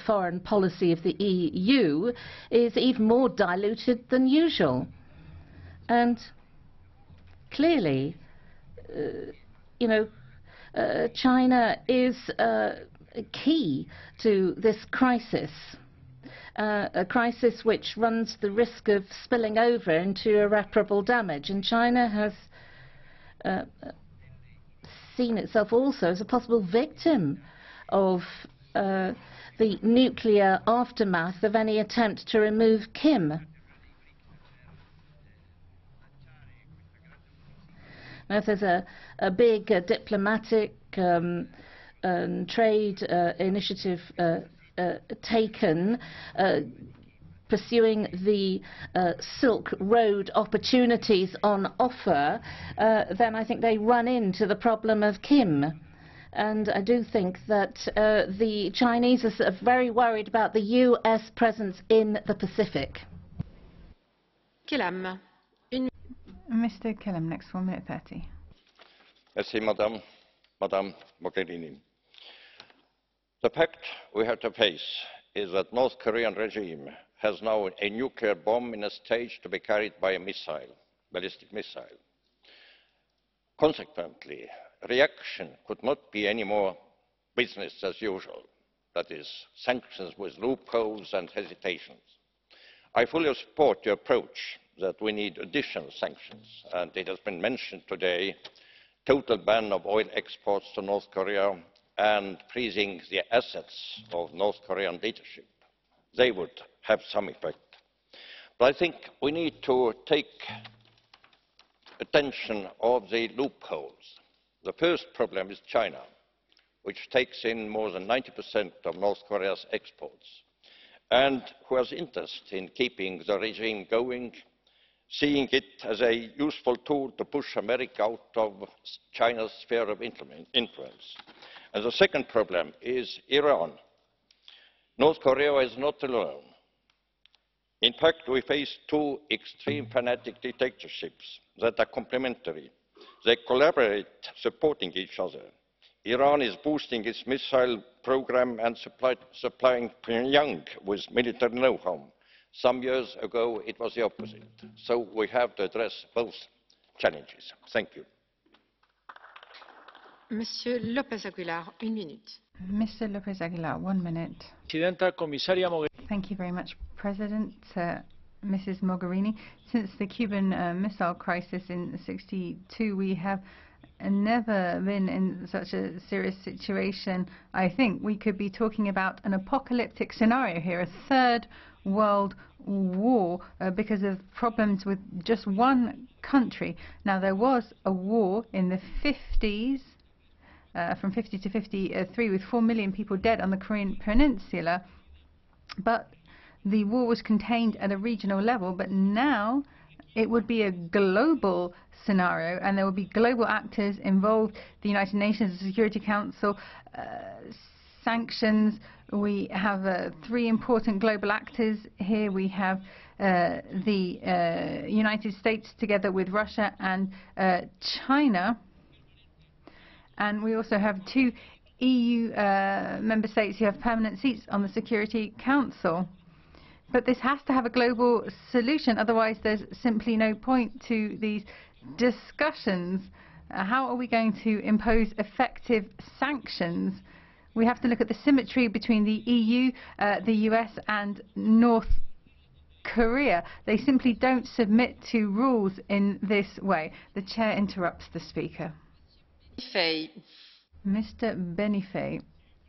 foreign policy of the EU is even more diluted than usual. And clearly, China is key to this crisis, a crisis which runs the risk of spilling over into irreparable damage. And China has seen itself also as a possible victim of the nuclear aftermath of any attempt to remove Kim. Now, if there's a big diplomatic trade initiative taken, pursuing the Silk Road opportunities on offer, then I think they run into the problem of Kim. And I do think that the Chinese are very worried about the US presence in the Pacific. Kelam. Mr. Kelam, next 1 minute 30. Merci, Madame Mogherini. The fact we have to face is that North Korean regime has now a nuclear bomb in a stage to be carried by a missile, ballistic missile. Consequently, reaction could not be any more business as usual, that is, sanctions with loopholes and hesitations. I fully support your approach that we need additional sanctions, and it has been mentioned today, total ban of oil exports to North Korea and freezing the assets of North Korean leadership. They would have some effect. But I think we need to take attention of the loopholes. The first problem is China, which takes in more than 90% of North Korea's exports, and who has interest in keeping the regime going, seeing it as a useful tool to push America out of China's sphere of influence. And the second problem is Iran. North Korea is not alone. In fact, we face two extreme fanatic dictatorships that are complementary. They collaborate, supporting each other. Iran is boosting its missile program and supplying Pyongyang with military know-how. Some years ago, it was the opposite. So we have to address both challenges. Thank you. Monsieur López Aguilar, 1 minute. Mr. López Aguilar, 1 minute. Presidenta, Comisaria Mogherini. Thank you very much, President. Mrs. Mogherini, since the Cuban Missile Crisis in '62, we have never been in such a serious situation. I think we could be talking about an apocalyptic scenario here, a third world war because of problems with just one country. Now, there was a war in the 50s, from 50 to 53, with 4 million people dead on the Korean Peninsula, but the war was contained at a regional level. But now it would be a global scenario, and there would be global actors involved: the United Nations, the Security Council, sanctions. We have 3 important global actors here. We have the United States together with Russia and China, and we also have 2 EU member states who have permanent seats on the Security Council. But this has to have a global solution, otherwise there's simply no point to these discussions. How are we going to impose effective sanctions? We have to look at the symmetry between the EU, the US and North Korea. They simply don't submit to rules in this way. The chair interrupts the speaker. Mr. Benifei.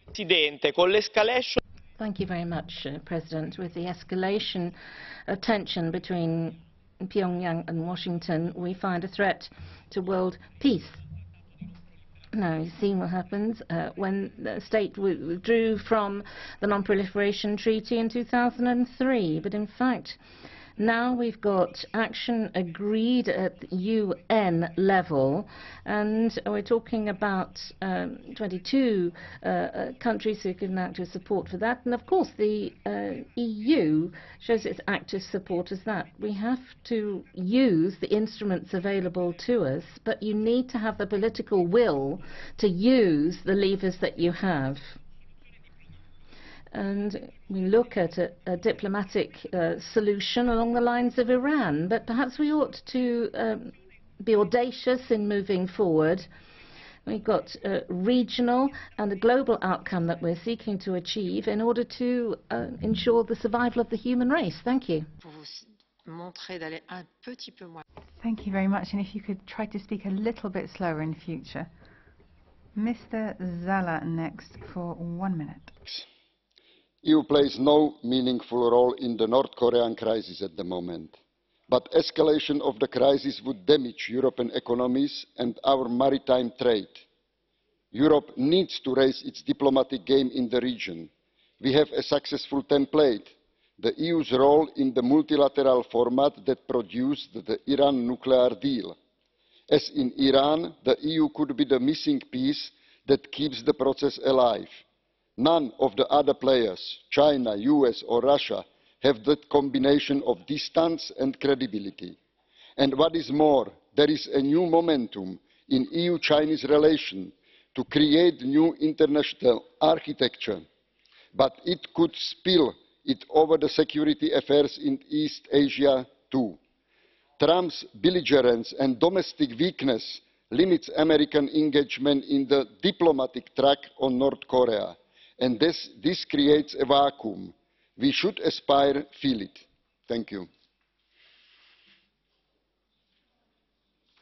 Presidente, con l'escalation. Thank you very much, President. With the escalation of tension between Pyongyang and Washington, we find a threat to world peace. Now, you've seen what happens when the state withdrew from the Non-Proliferation Treaty in 2003. But in fact, now we've got action agreed at UN level, and we're talking about 22 countries who give active support for that. And of course, the EU shows its active support as that. We have to use the instruments available to us, but you need to have the political will to use the levers that you have. And we look at a diplomatic solution along the lines of Iran, but perhaps we ought to be audacious in moving forward. We've got a regional and a global outcome that we're seeking to achieve in order to ensure the survival of the human race. Thank you. Thank you very much, and if you could try to speak a little bit slower in future. Mr. Zala next for 1 minute. EU plays no meaningful role in the North Korean crisis at the moment, but escalation of the crisis would damage European economies and our maritime trade. Europe needs to raise its diplomatic game in the region. We have a successful template. the EU's role in the multilateral format that produced the Iran nuclear deal. As in Iran, the EU could be the missing piece that keeps the process alive. None of the other players, China, US or Russia, have that combination of distance and credibility. And what is more, there is a new momentum in EU-Chinese relations to create new international architecture, but it could spill it over the security affairs in East Asia too. Trump's belligerence and domestic weakness limits American engagement in the diplomatic track on North Korea, and this creates a vacuum. We should aspire to fill it. Thank you.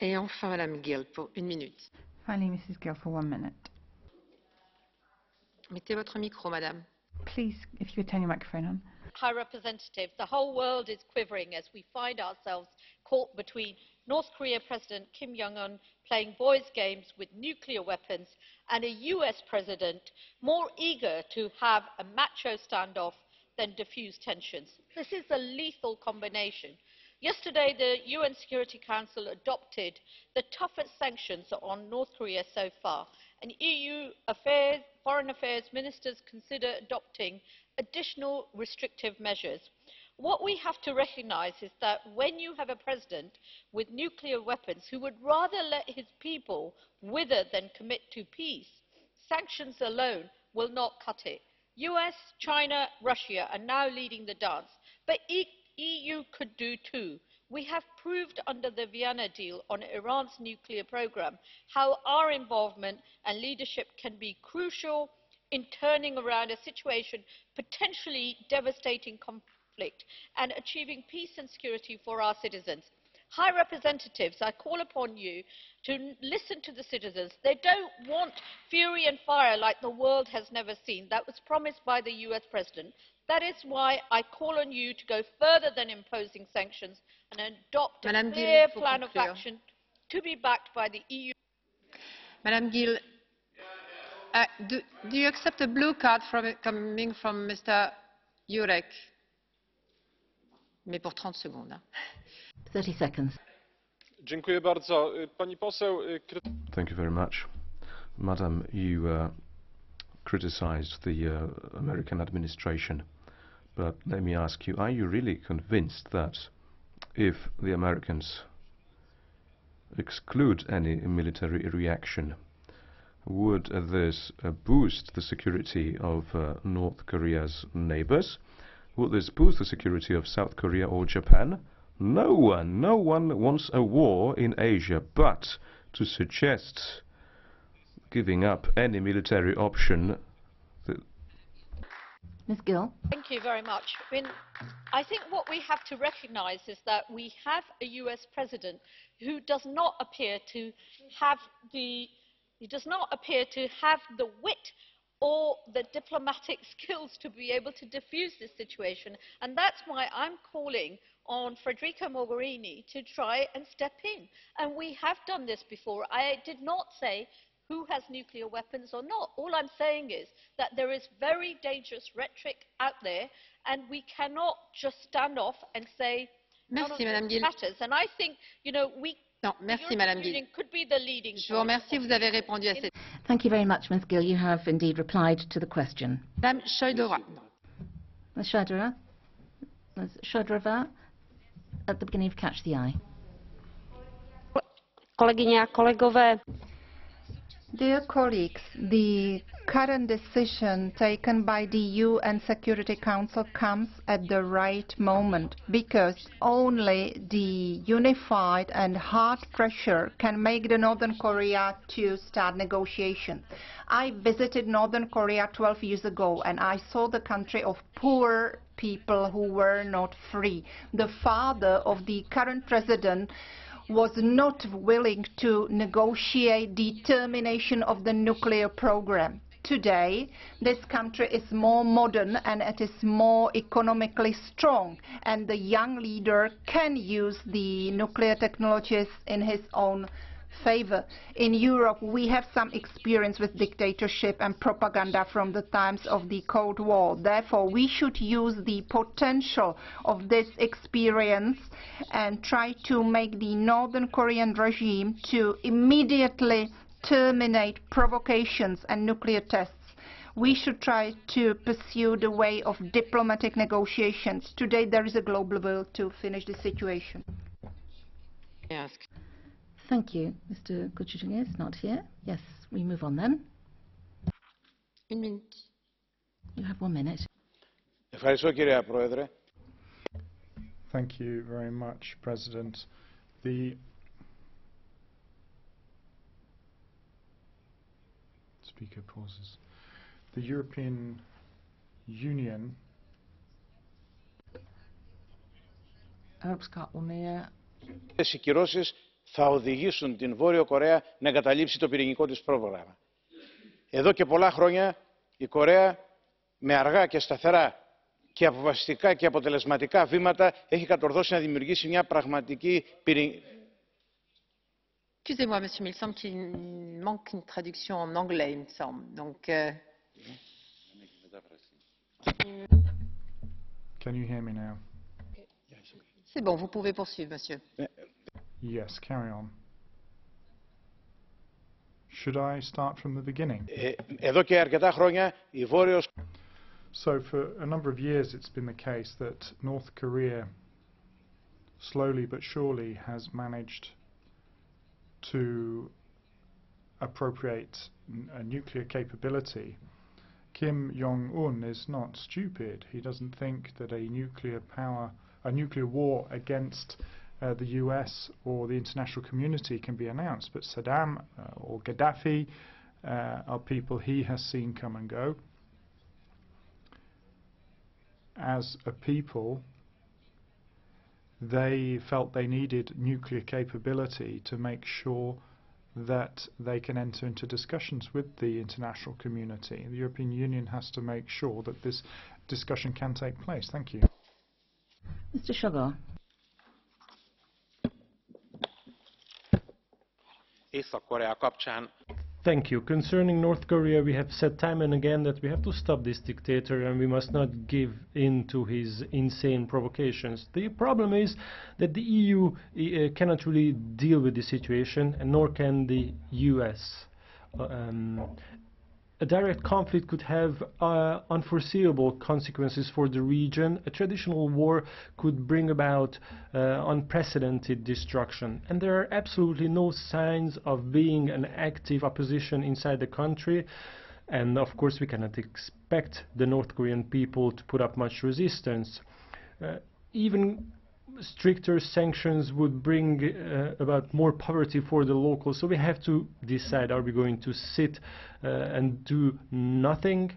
Et enfin, Madame Gill, pour 1 minute. Finally, Mrs. Gill, for 1 minute. Mettez votre micro, Madame. Please, if you could turn your microphone on. High Representative, the whole world is quivering as we find ourselves caught between North Korea President Kim Jong-un playing boys' games with nuclear weapons and a US president more eager to have a macho standoff than diffuse tensions. This is a lethal combination. Yesterday, the UN Security Council adopted the toughest sanctions on North Korea so far, and EU foreign affairs ministers consider adopting additional restrictive measures. What we have to recognise is that when you have a president with nuclear weapons who would rather let his people wither than commit to peace, sanctions alone will not cut it. US, China, Russia are now leading the dance, but EU could do too. We have proved under the Vienna deal on Iran's nuclear programme how our involvement and leadership can be crucial in turning around a situation potentially devastating conflict and achieving peace and security for our citizens. High Representatives, I call upon you to listen to the citizens. They don't want fury and fire like the world has never seen. That was promised by the US President. That is why I call on you to go further than imposing sanctions and adopt a clear plan of action to be backed by the EU. Madame Gill, do you accept a blue card coming from Mr. Jurek? Mais pour 30 secondes. 30 seconds. Dziękuję bardzo. Pani poseł... Thank you very much. Madam, you criticized the American administration. But let me ask you, are you really convinced that if the Americans exclude any military reaction, would this boost the security of North Korea's neighbors? Would this boost the security of South Korea or Japan? No one wants a war in Asia, but to suggest giving up any military option... Ms. Gill. Thank you very much. I think what we have to recognise is that we have a US president who does not appear to have the wit or the diplomatic skills to be able to defuse this situation, and that's why I'm calling on Federica Mogherini to try and step in. And we have done this before. I did not say who has nuclear weapons or not. All I'm saying is that there is very dangerous rhetoric out there, and we cannot just stand off and say none of this matters. And I think, you know, the European Union could be the leading. Je vous remercie, vous avez répondu à cette... Thank you very much, Ms. Gill. You have indeed replied to the question. Madame Šojdrová. Ms. Šojdrová? Ms. Šojdrová, at the beginning of Catch the Eye. Kolegyně a kolegové. Dear colleagues, the current decision taken by the UN Security Council comes at the right moment, because only the unified and hard pressure can make the Northern Korea to start negotiations. I visited Northern Korea 12 years ago, and I saw the country of poor people who were not free. The father of the current president was not willing to negotiate the termination of the nuclear program. Today, this country is more modern and it is more economically strong, and the young leader can use the nuclear technologies in his own favor. In Europe, we have some experience with dictatorship and propaganda from the times of the Cold War. Therefore, we should use the potential of this experience and try to make the Northern Korean regime to immediately terminate provocations and nuclear tests. We should try to pursue the way of diplomatic negotiations. Today there is a global will to finish the situation. Yes. Thank you. Mr. Kuching is not here. Yes, we move on then. 1 minute. You have 1 minute. Thank you very much, President. The speaker pauses. The European Union Οι κυρώσεις θα οδηγήσουν την Βόρειο Κορέα να εγκαταλείψει το πυρηνικό της πρόγραμμα. Εδώ και πολλά χρόνια η Κορέα με αργά και σταθερά και αποφασιστικά και αποτελεσματικά βήματα έχει κατορθώσει να δημιουργήσει μια πραγματική πυρηνική. Excusez-moi, monsieur, mais il semble qu'il manque une traduction en anglais, il me semble. Donc, Can you hear me now? c'est bon, vous pouvez poursuivre, monsieur. Yes, carry on. Should I start from the beginning? Εδώ και αρκετά χρόνια η Βόρειος. So for a number of years it's been the case that North Korea slowly but surely has managed to appropriate a nuclear capability. Kim Jong-un is not stupid. He doesn't think that a nuclear war against the US or the international community can be announced. But Saddam or Gaddafi are people he has seen come and go. As a people, they felt they needed nuclear capability to make sure that they can enter into discussions with the international community. The European Union has to make sure that this discussion can take place. Thank you. Mr. Szogor. Észak-Korea kapcsán. Thank you. Concerning North Korea, we have said time and again that we have to stop this dictator and we must not give in to his insane provocations. The problem is that the EU cannot really deal with the situation, and nor can the US. A direct conflict could have unforeseeable consequences for the region. A traditional war could bring about unprecedented destruction. And there are absolutely no signs of being an active opposition inside the country. And of course we cannot expect the North Korean people to put up much resistance. Even stricter sanctions would bring about more poverty for the locals. So we have to decide, are we going to sit and do nothing,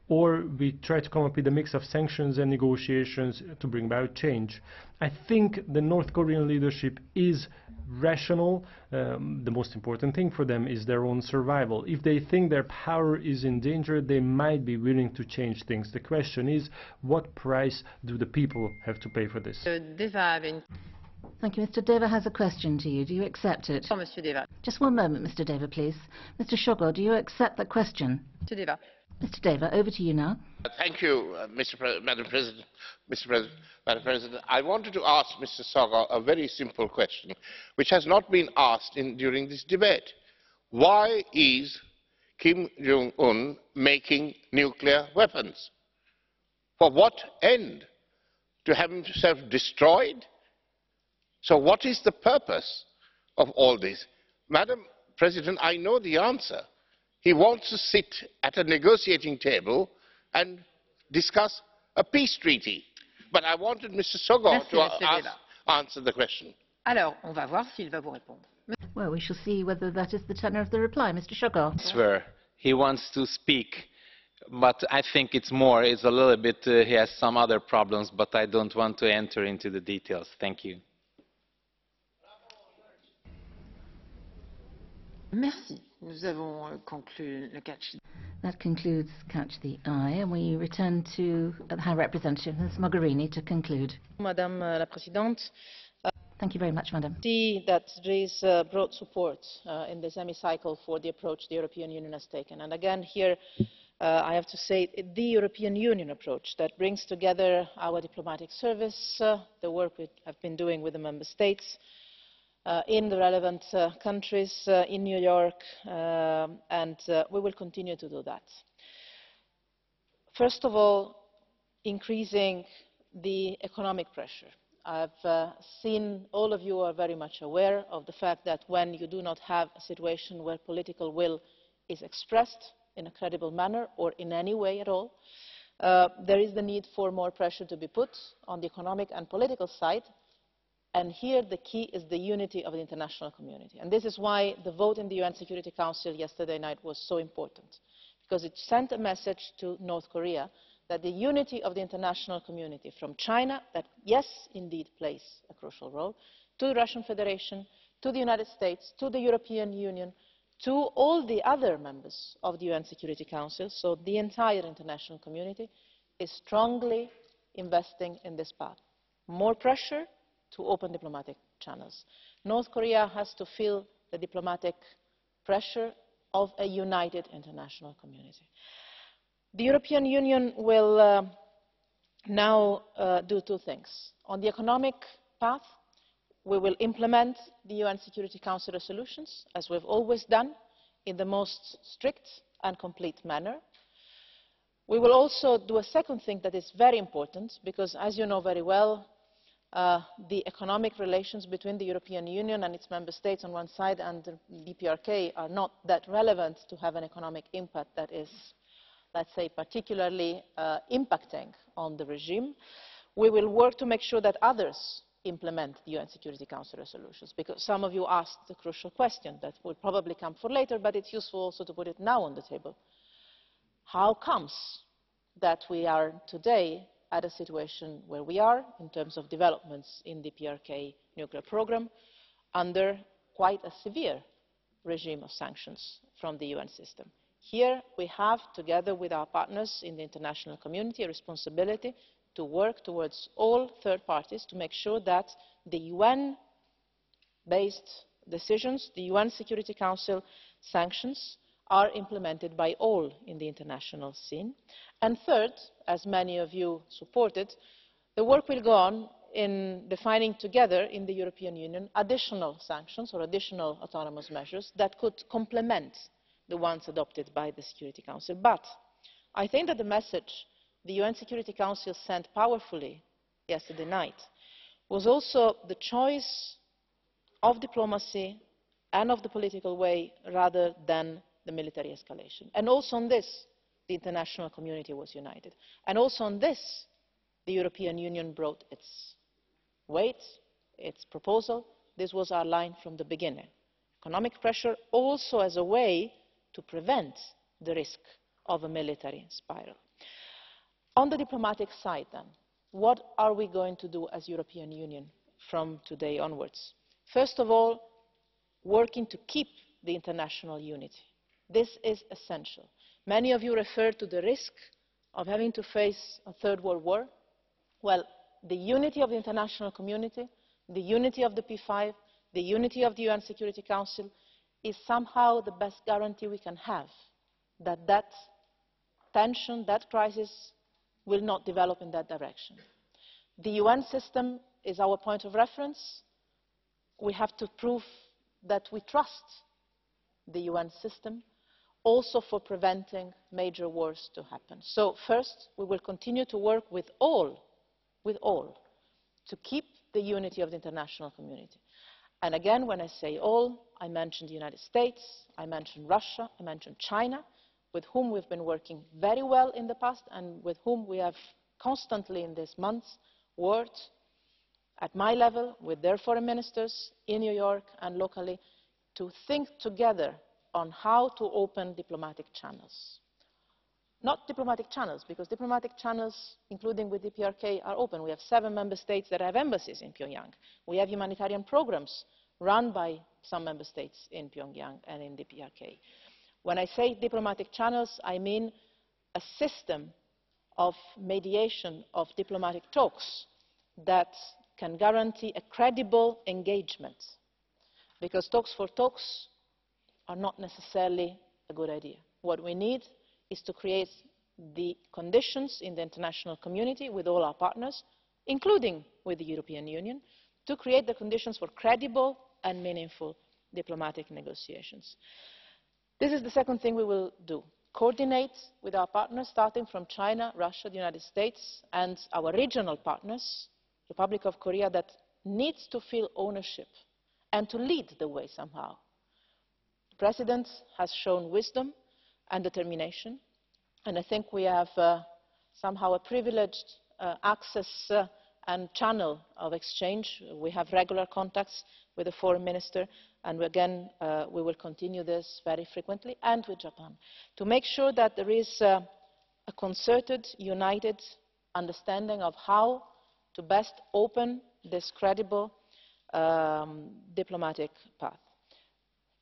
or we try to come up with a mix of sanctions and negotiations to bring about change. I think the North Korean leadership is rational. The most important thing for them is their own survival. If they think their power is in danger, they might be willing to change things. The question is, what price do the people have to pay for this? Thank you. Mr. Deva has a question to you. Do you accept it? Oh, Monsieur Deva. Just 1 moment, Mr. Deva, please. Mr. Szogor, do you accept the question? Monsieur Deva. Mr. Deva, over to you now. Thank you, Madam President. Madam President, I wanted to ask Mr. Szogor a very simple question, which has not been asked during this debate. Why is Kim Jong-un making nuclear weapons? For what end? To have himself destroyed? So what is the purpose of all this? Madam President, I know the answer. He wants to sit at a negotiating table and discuss a peace treaty. But I wanted Mr. Szogor to answer the question. Alors, on va voir s'il va vous répondre. Well, we shall see whether that is the tenor of the reply. Mr. Szogor. Swear. He wants to speak, but I think it's a little bit, he has some other problems, but I don't want to enter into the details. Thank you. Merci. Nous avons conclu le catch. That concludes Catch the Eye, and we return to the High Representative, Ms. Mogherini, to conclude. Madame la Présidente. Thank you very much, Madam. See that there is broad support in this hemicycle for the approach the European Union has taken. And again, here I have to say the European Union approach that brings together our diplomatic service, the work we have been doing with the Member States in the relevant countries, in New York, and we will continue to do that. First of all, increasing the economic pressure. I've seen all of you are very much aware of the fact that when you do not have a situation where political will is expressed in a credible manner or in any way at all, there is the need for more pressure to be put on the economic and political side. And here the key is the unity of the international community. And this is why the vote in the UN Security Council yesterday night was so important, because it sent a message to North Korea that the unity of the international community, from China, that yes, indeed plays a crucial role, to the Russian Federation, to the United States, to the European Union, to all the other members of the UN Security Council, so the entire international community, is strongly investing in this path. More pressure to open diplomatic channels. North Korea has to feel the diplomatic pressure of a united international community. The European Union will now do two things. On the economic path, we will implement the UN Security Council resolutions, as we've always done, in the most strict and complete manner. We will also do a second thing that is very important, because as you know very well, the economic relations between the European Union and its member states on one side and the DPRK are not that relevant to have an economic impact that is, let's say, particularly impacting on the regime. We will work to make sure that others implement the UN Security Council resolutions, because some of you asked the crucial question that will probably come for later, but it's useful also to put it now on the table. How comes that we are today at a situation where we are in terms of developments in the PRK nuclear program under quite a severe regime of sanctions from the UN system? Here we have, together with our partners in the international community, a responsibility to work towards all third parties to make sure that the UN-based decisions, the UN Security Council sanctions, are implemented by all in the international scene. And third, as many of you supported, the work will go on in defining together in the European Union additional sanctions or additional autonomous measures that could complement the ones adopted by the Security Council. But I think that the message the UN Security Council sent powerfully yesterday night was also the choice of diplomacy and of the political way rather than the military escalation. And also on this, the international community was united. And also on this, the European Union brought its weight, its proposal. This was our line from the beginning. Economic pressure also as a way to prevent the risk of a military spiral. On the diplomatic side then, what are we going to do as European Union from today onwards? First of all, working to keep the international unity. This is essential. Many of you referred to the risk of having to face a third world war. Well, the unity of the international community, the unity of the P5, the unity of the UN Security Council is somehow the best guarantee we can have that that tension, that crisis will not develop in that direction. The UN system is our point of reference. We have to prove that we trust the UN system also for preventing major wars to happen. So first, we will continue to work with all, to keep the unity of the international community. And again, when I say all, I mention the United States, I mention Russia, I mention China, with whom we've been working very well in the past and with whom we have constantly in these months worked at my level with their foreign ministers in New York and locally to think together on how to open diplomatic channels. Not diplomatic channels, because diplomatic channels, including with the PRK, are open. We have 7 member states that have embassies in Pyongyang. We have humanitarian programs run by some member states in Pyongyang and in the PRK. When I say diplomatic channels, I mean a system of mediation of diplomatic talks that can guarantee a credible engagement, because talks for talks are not necessarily a good idea. What we need is to create the conditions in the international community with all our partners, including with the European Union, to create the conditions for credible and meaningful diplomatic negotiations. This is the second thing we will do: coordinate with our partners, starting from China, Russia, the United States, and our regional partners, the Republic of Korea, that needs to feel ownership and to lead the way somehow. The President has shown wisdom and determination, and I think we have somehow a privileged access and channel of exchange. We have regular contacts with the Foreign Minister, and again we will continue this very frequently, and with Japan, to make sure that there is a concerted, united understanding of how to best open this credible diplomatic path.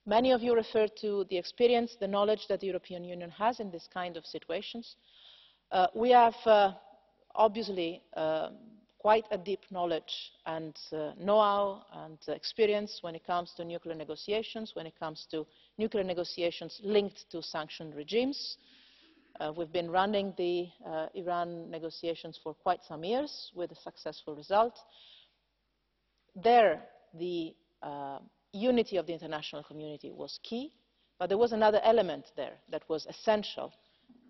Many of you referred to the experience, the knowledge that the European Union has in this kind of situations. We have obviously quite a deep knowledge and know-how and experience when it comes to nuclear negotiations, when it comes to nuclear negotiations linked to sanction regimes. We've been running the Iran negotiations for quite some years with a successful result. There, the unity of the international community was key, but there was another element there that was essential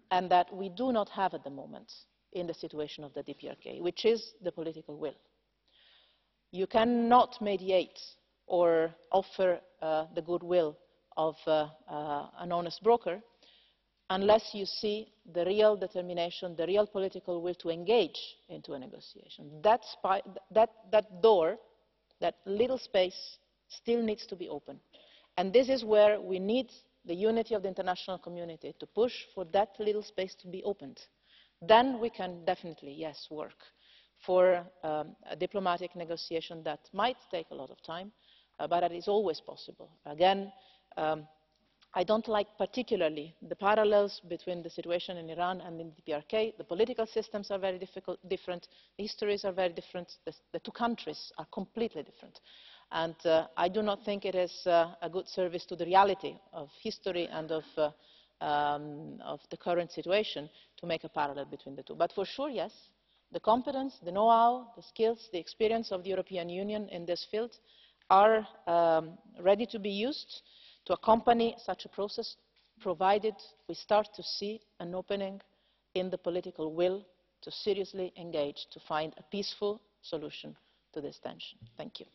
and that we do not have at the moment in the situation of the DPRK, which is the political will. You cannot mediate or offer the goodwill of an honest broker unless you see the real determination, the real political will to engage into a negotiation. That door, that little space, still needs to be open. And this is where we need the unity of the international community to push for that little space to be opened. Then we can definitely, yes, work for a diplomatic negotiation that might take a lot of time, but that is always possible. Again, I don't like particularly the parallels between the situation in Iran and in the DPRK. The political systems are very different, the histories are very different, the two countries are completely different. And I do not think it is a good service to the reality of history and of the current situation to make a parallel between the two. But for sure, yes, the competence, the know-how, the skills, the experience of the European Union in this field are ready to be used to accompany such a process, provided we start to see an opening in the political will to seriously engage to find a peaceful solution to this tension. Thank you.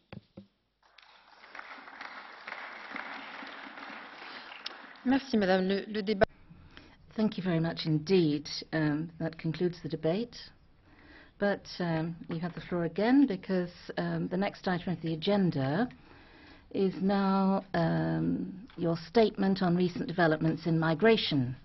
Merci, Madame. Le débat. Thank you very much indeed. That concludes the debate. But you have the floor again, because the next item of the agenda is now your statement on recent developments in migration.